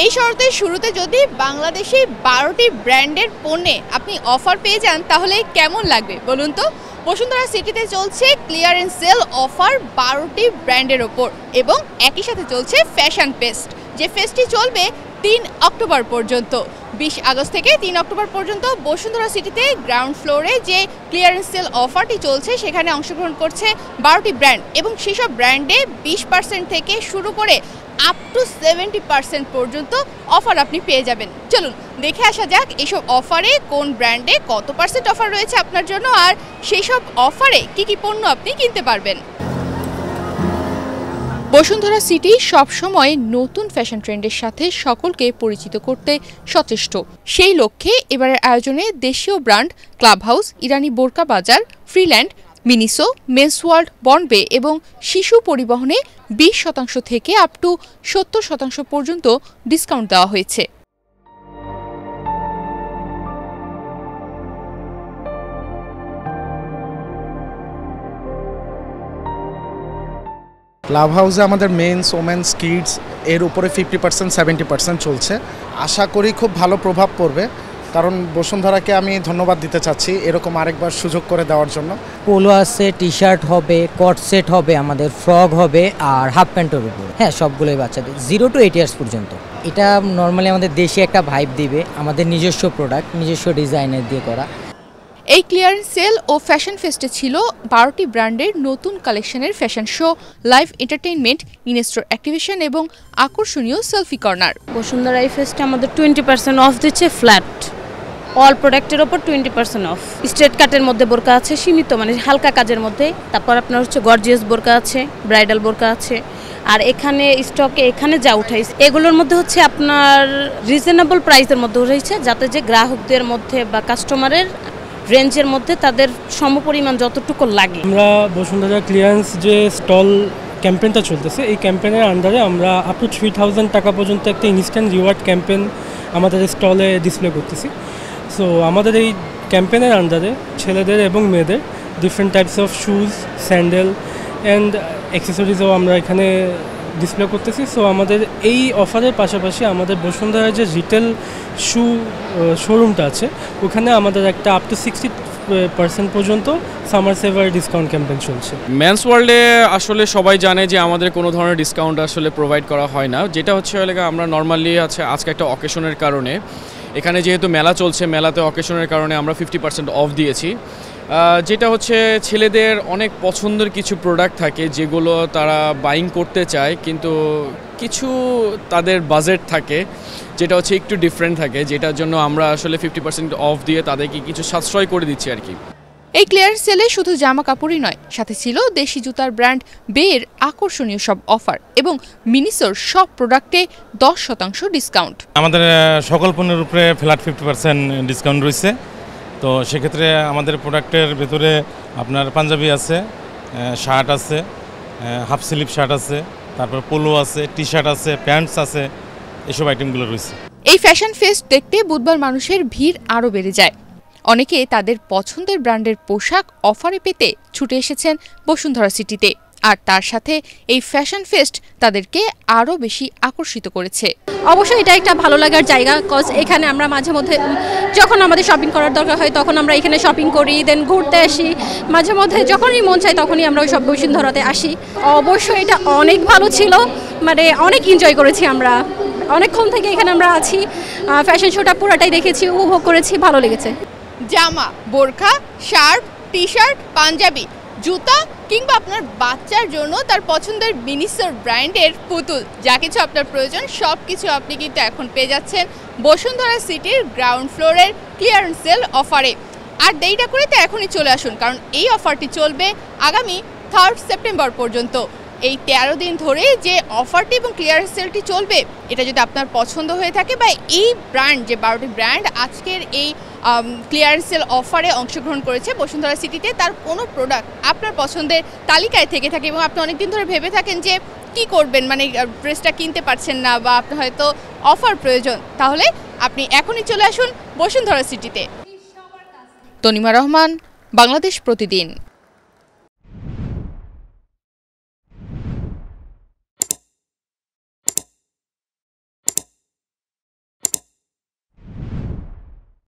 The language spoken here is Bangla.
এই শরতের শুরুতে যদি বাংলাদেশে 12টি ব্র্যান্ডের পণ্যে আপনি অফার পেয়ে যান তাহলে কেমন লাগবে বলুন তো। বসুন্ধরা সিটিতে চলছে ক্লিয়ারেন্স সেল অফার 12টি ব্র্যান্ডের ওপর এবং একই সাথে চলছে ফ্যাশন ফেস্ট, যে ফেস্টটি চলবে 3 অক্টোবর পর্যন্ত। 20 আগস্ট থেকে 3 অক্টোবর পর্যন্ত বসুন্ধরা সিটিতে গ্রাউন্ড ফ্লোরে যে ক্লিয়ারেন্স সেল অফারটি চলছে সেখানে অংশগ্রহণ করছে 12টি ব্র্যান্ড এবং সেসব ব্র্যান্ডে 20% থেকে শুরু করে আপ টু 70% পর্যন্ত অফার আপনি পেয়ে যাবেন। চলুন দেখে আসা যাক এসব অফারে কোন ব্র্যান্ডে কত পার্সেন্ট অফার রয়েছে আপনার জন্য, আর সেই সব অফারে কি কি পণ্য আপনি কিনতে পারবেন। বসুন্ধরা সিটি সবসময় নতুন ফ্যাশন ট্রেন্ডের সাথে সকলকে পরিচিত করতে সচেষ্ট। সেই লক্ষ্যে এবারের আয়োজনে দেশীয় ব্র্যান্ড ক্লাব হাউস, ইরানি বোরকা বাজার, ফ্রিল্যান্ড, মিনিসো, মেন্স ওয়ার্ল্ড, বনবে এবং শিশু পরিবহনে 20% থেকে আপ টু 70% পর্যন্ত ডিসকাউন্ট দেওয়া হয়েছে। ক্লাব হাউসে আমাদের মেন্স, ওমেন্স, কিডস এর উপরে 50% 70% চলছে। আশা করি খুব ভালো প্রভাব পড়বে, কারণ বসুন্ধরাকে আমি ধন্যবাদ দিতে চাচ্ছি এরকম আরেকবার সুযোগ করে দেওয়ার জন্য। পোলো আছে, টি শার্ট হবে, কট সেট হবে, আমাদের ফ্রক হবে আর হাফ প্যান্টের উপর, হ্যাঁ সবগুলোই বাচ্চাদের 0 to 8 ইয়ার্স পর্যন্ত। এটা নর্মালি আমাদের দেশে একটা ভাইব দিবে, আমাদের নিজস্ব প্রোডাক্ট, নিজস্ব ডিজাইনের দিয়ে করা। এই ক্লিয়ারেন্স সেল ও ফ্যাশন ফেস্টে ছিল 12টি ব্র্যান্ডের নতুন কালেকশনের fashion show, live entertainment, in store activation এবং আকর্ষণীয় সেলফি কর্নার। বসুন্ধরা এই ফেস্টে আমাদের 20% অফ দিচ্ছে, ফ্ল্যাট অল প্রোডাক্টের ওপর 20% অফ। স্ট্রেট কাটের মধ্যে বোরকা আছে, সীমিত মানে হালকা কাজের মধ্যে। তারপর আপনার হচ্ছে গর্জিয়াস বোরকা আছে, ব্রাইডাল বোরকা আছে। আর এখানে স্টকে এখানে যা উঠাইছে এগুলোর মধ্যে হচ্ছে আপনার রিজনেবল প্রাইসের মধ্যে উঠাইছে, যাতে যে গ্রাহকদের মধ্যে বা কাস্টমারের রেঞ্জের মধ্যে তাদের সমপরিমাণ যতটুকু লাগে। আমরা বসুন্ধরা ক্লিয়ারেন্স যে স্টল ক্যাম্পেইনটা চলতেছে, এই ক্যাম্পেইনের আন্ডারে আমরা আপ টু 3000 টাকা পর্যন্ত একটা ইনস্ট্যান্ট রিওয়ার্ড ক্যাম্পেইন আমাদের স্টলে ডিসপ্লে করতেছি। সো আমাদের এই ক্যাম্পেইনের আন্ডারে ছেলেদের এবং মেয়েদের different types of shoes, sandal and অ্যাক্সেসরিজও আমরা এখানে ডিসপ্লে করতেছি। সো আমাদের এই অফারের পাশাপাশি আমাদের বসুন্ধরার যে রিটেল শোরুমটা আছে ওখানে আমাদের একটা আপ টু 60% পর্যন্ত সামার সেভার ডিসকাউন্ট ক্যাম্পেইন চলছে। মেন্স ওয়ার্ল্ডে আসলে সবাই জানে যে আমাদের কোনো ধরনের ডিসকাউন্ট আসলে প্রোভাইড করা হয় না, যেটা হচ্ছে আমরা নর্মালি আজকে একটা অকেশনের কারণে এখানে যেহেতু মেলা চলছে, মেলাতে অকেশনের কারণে আমরা 50% অফ দিয়েছি। যেটা হচ্ছে ছেলেদের অনেক পছন্দের কিছু প্রোডাক্ট থাকে যেগুলো তারা বাইং করতে চায়, কিন্তু কিছু তাদের বাজেট থাকে যেটা হচ্ছে একটু ডিফারেন্ট থাকে, যেটার জন্য আমরা আসলে 50% অফ দিয়ে তাদেরকে কিছু সাশ্রয় করে দিচ্ছি আর কি। এই ক্লিয়ারেন্স সেলে শুধু জামা কাপড়ই নয়, সাথে ছিল দেশি জুতার ব্র্যান্ড বের আকর্ষণীয় সব অফার এবং মিনিসোর সব প্রোডাক্টে 10% ডিসকাউন্ট। আমাদের সকল পণ্যের উপরে ফ্ল্যাট 50% ডিসকাউন্ট রয়েছে। তো সেক্ষেত্রে আমাদের প্রোডাক্টের ভেতরে আপনার পাঞ্জাবি আছে, শার্ট আছে, হাফ স্লিভ শার্ট আছে, তারপর পোলো আছে, টি শার্ট আছে, প্যান্টস আছে, এসব আইটেমগুলো রয়েছে। এই ফ্যাশন ফেস্ট দেখতে বুধবার মানুষের ভিড় আরও বেড়ে যায়। অনেকে তাদের পছন্দের ব্র্যান্ডের পোশাক অফারে পেতে ছুটে এসেছেন বসুন্ধরা সিটিতে, আর তার সাথে এই ফ্যাশন ফেস্ট তাদেরকে আরও বেশি আকর্ষিত করেছে। অবশ্যই এটা একটা ভালো লাগার জায়গা, কজ এখানে আমরা মাঝে মধ্যে যখন আমাদের শপিং করার দরকার হয় তখন আমরা এখানে শপিং করি, দেন ঘুরতে আসি। মাঝে মধ্যে যখনই মন চাই তখনই আমরা ওই সব বসুন্ধরাতে আসি। অবশ্যই এটা অনেক ভালো ছিল, মানে অনেক এনজয় করেছি আমরা। অনেকক্ষণ থেকে এখানে আমরা আছি, ফ্যাশন শোটা পুরোটাই দেখেছি, উপভোগ করেছি, ভালো লেগেছে। জামা, বোরখা, শার্ট, টি শার্ট, পাঞ্জাবি, জুতা কিংবা আপনার বাচ্চার জন্য তার পছন্দের মিনিসোর ব্র্যান্ডের পুতুল, যা কিছু আপনার প্রয়োজন সব কিছু আপনি কিন্তু এখন পেয়ে যাচ্ছেন বসুন্ধরা সিটির গ্রাউন্ড ফ্লোরের ক্লিয়ারেন্স সেল অফারে। আর দেরিটা করে তো এখনই চলে আসুন, কারণ এই অফারটি চলবে আগামী 3 সেপ্টেম্বর পর্যন্ত। এই 13 দিন ধরে যে অফারটি এবং ক্লিয়ারেন্স সেলটি চলবে, এটা যদি আপনার পছন্দ হয়ে থাকে বা এই ব্র্যান্ড যে 12টি ব্র্যান্ড আজকের এই ক্লিয়ারেন্স সেল অফারে অংশগ্রহণ করেছে বসুন্ধরা সিটিতে, তার কোনো প্রোডাক্ট আপনার পছন্দের তালিকায় থেকে থাকে এবং আপনি অনেকদিন ধরে ভেবে থাকেন যে কি করবেন, মানে ড্রেসটা কিনতে পারছেন না বা আপনার হয়তো অফার প্রয়োজন, তাহলে আপনি এখনই চলে আসুন বসুন্ধরা সিটিতে। তনিমা রহমান, বাংলাদেশ প্রতিদিন।